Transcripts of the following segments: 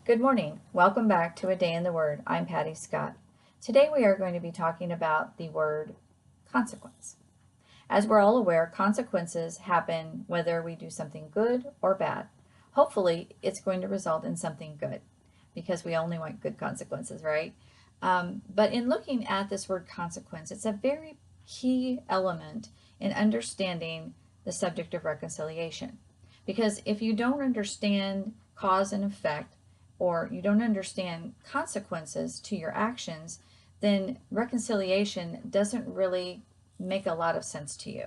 Good morning. Welcome back to A Day in the Word. I'm Patty Scott. Today we are going to be talking about the word consequence. As we're all aware, consequences happen whether we do something good or bad. Hopefully, it's going to result in something good because we only want good consequences, right? But in looking at this word consequence, it's a very key element in understanding the subject of reconciliation. Because if you don't understand cause and effect, or you don't understand consequences to your actions, then reconciliation doesn't really make a lot of sense to you.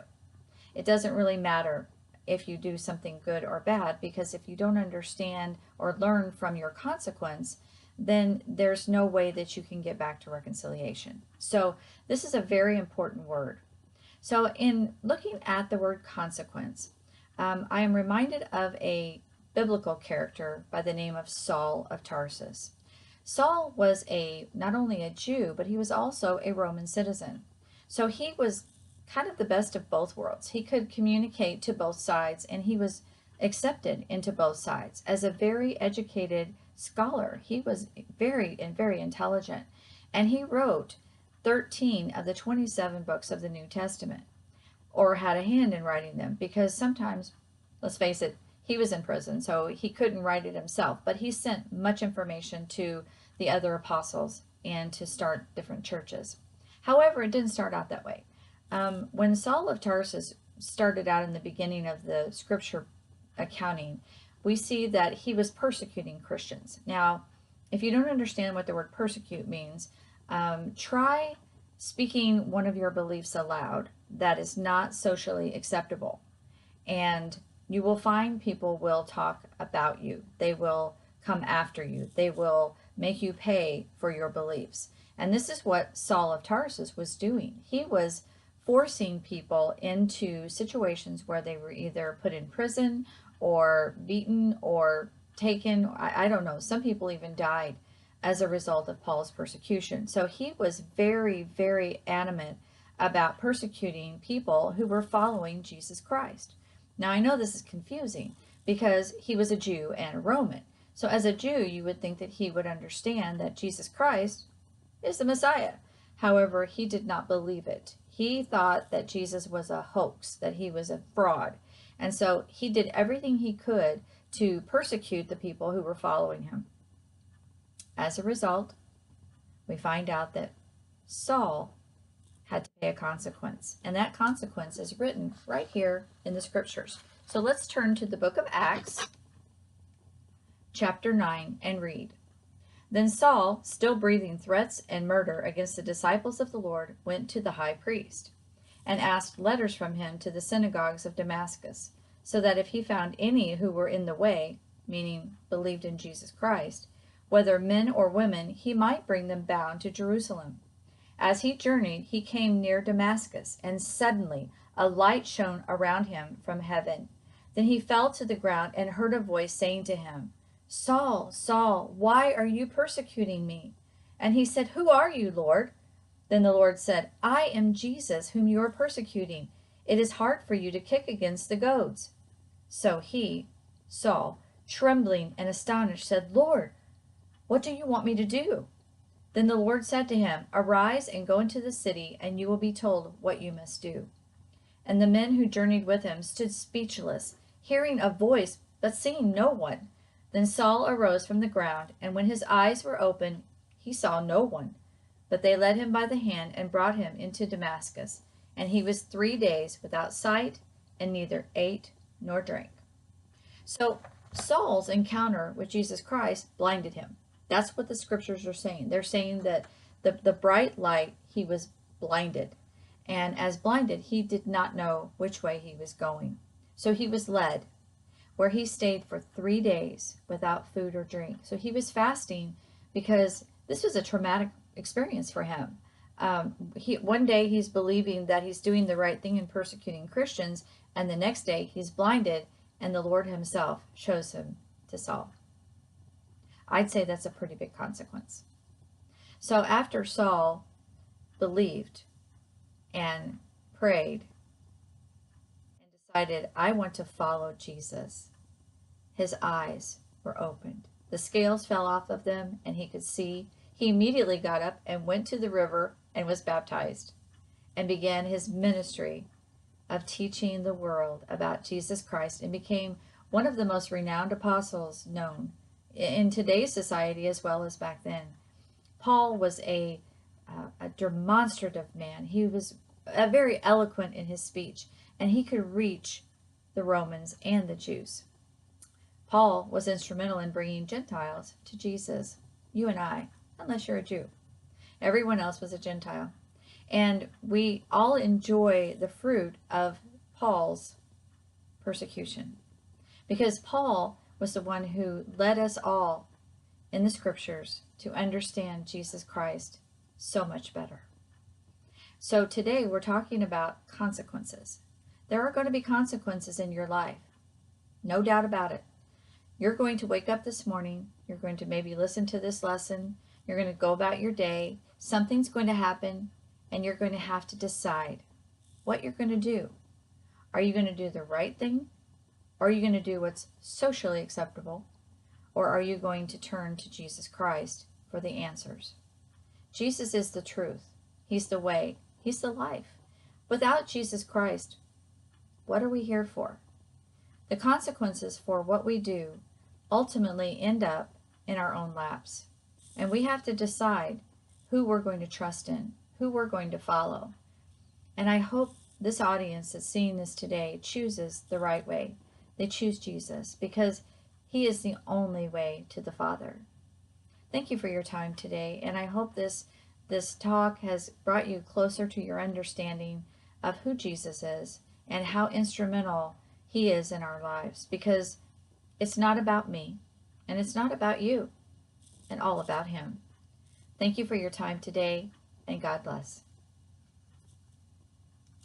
It doesn't really matter if you do something good or bad, because if you don't understand or learn from your consequence, then there's no way that you can get back to reconciliation. So this is a very important word. So in looking at the word consequence, I am reminded of a biblical character by the name of Saul of Tarsus. Saul was not only a Jew, but he was also a Roman citizen. So he was kind of the best of both worlds. He could communicate to both sides, and he was accepted into both sides as a very educated scholar. He was very intelligent, and he wrote 13 of the 27 books of the New Testament, or had a hand in writing them, because sometimes, let's face it, he was in prison, so he couldn't write it himself, but he sent much information to the other apostles and to start different churches. However, it didn't start out that way. When Saul of Tarsus started out in the beginning of the scripture accounting, we see that he was persecuting Christians. Now, if you don't understand what the word persecute means, try speaking one of your beliefs aloud that is not socially acceptable, and you will find people will talk about you. They will come after you. They will make you pay for your beliefs. And this is what Saul of Tarsus was doing. He was forcing people into situations where they were either put in prison or beaten or taken. I don't know. Some people even died as a result of Paul's persecution. So he was very adamant about persecuting people who were following Jesus Christ. Now, I know this is confusing because he was a Jew and a Roman. So as a Jew, you would think that he would understand that Jesus Christ is the Messiah. However, he did not believe it. He thought that Jesus was a hoax, that he was a fraud. And so he did everything he could to persecute the people who were following him. As a result, we find out that Saul had to pay a consequence. And that consequence is written right here in the scriptures. So let's turn to the book of Acts, chapter 9, and read. Then Saul, still breathing threats and murder against the disciples of the Lord, went to the high priest and asked letters from him to the synagogues of Damascus, so that if he found any who were in the way, meaning believed in Jesus Christ, whether men or women, he might bring them bound to Jerusalem. As he journeyed, he came near Damascus, and suddenly a light shone around him from heaven. Then he fell to the ground and heard a voice saying to him, Saul, Saul, why are you persecuting me? And he said, Who are you, Lord? Then the Lord said, I am Jesus, whom you are persecuting. It is hard for you to kick against the goads. So he, Saul, trembling and astonished, said, Lord, what do you want me to do? Then the Lord said to him, Arise and go into the city, and you will be told what you must do. And the men who journeyed with him stood speechless, hearing a voice, but seeing no one. Then Saul arose from the ground, and when his eyes were opened, he saw no one. But they led him by the hand and brought him into Damascus. And he was 3 days without sight, and neither ate nor drank. So Saul's encounter with Jesus Christ blinded him. That's what the scriptures are saying. They're saying that the bright light, he was blinded. And as blinded, he did not know which way he was going. So he was led, where he stayed for 3 days without food or drink. So he was fasting because this was a traumatic experience for him. One day he's believing that he's doing the right thing in persecuting Christians, and the next day he's blinded, and the Lord himself shows him to Saul. I'd say that's a pretty big consequence. So after Saul believed and prayed and decided, I want to follow Jesus, his eyes were opened. The scales fell off of them, and he could see. He immediately got up and went to the river and was baptized and began his ministry of teaching the world about Jesus Christ and became one of the most renowned apostles known in today's society as well as back then. Paul was a demonstrative man. He was very eloquent in his speech, and he could reach the Romans and the Jews. Paul was instrumental in bringing Gentiles to Jesus. You and I, unless you're a Jew. Everyone else was a Gentile. And we all enjoy the fruit of Paul's persecution. Because Paul was the one who led us all in the scriptures to understand Jesus Christ so much better. So today we're talking about consequences. There are going to be consequences in your life. No doubt about it. You're going to wake up this morning. You're going to maybe listen to this lesson. You're going to go about your day. Something's going to happen, and you're going to have to decide what you're going to do. Are you going to do the right thing? Or are you going to do what's socially acceptable? Or are you going to turn to Jesus Christ for the answers? Jesus is the truth. He's the way. He's the life. Without Jesus Christ, what are we here for? The consequences for what we do ultimately end up in our own laps. And we have to decide who we're going to trust in, who we're going to follow. And I hope this audience that's seeing this today chooses the right way. They choose Jesus because he is the only way to the Father. Thank you for your time today, and I hope this talk has brought you closer to your understanding of who Jesus is and how instrumental he is in our lives, because it's not about me, and it's not about you, and all about him. Thank you for your time today, and God bless.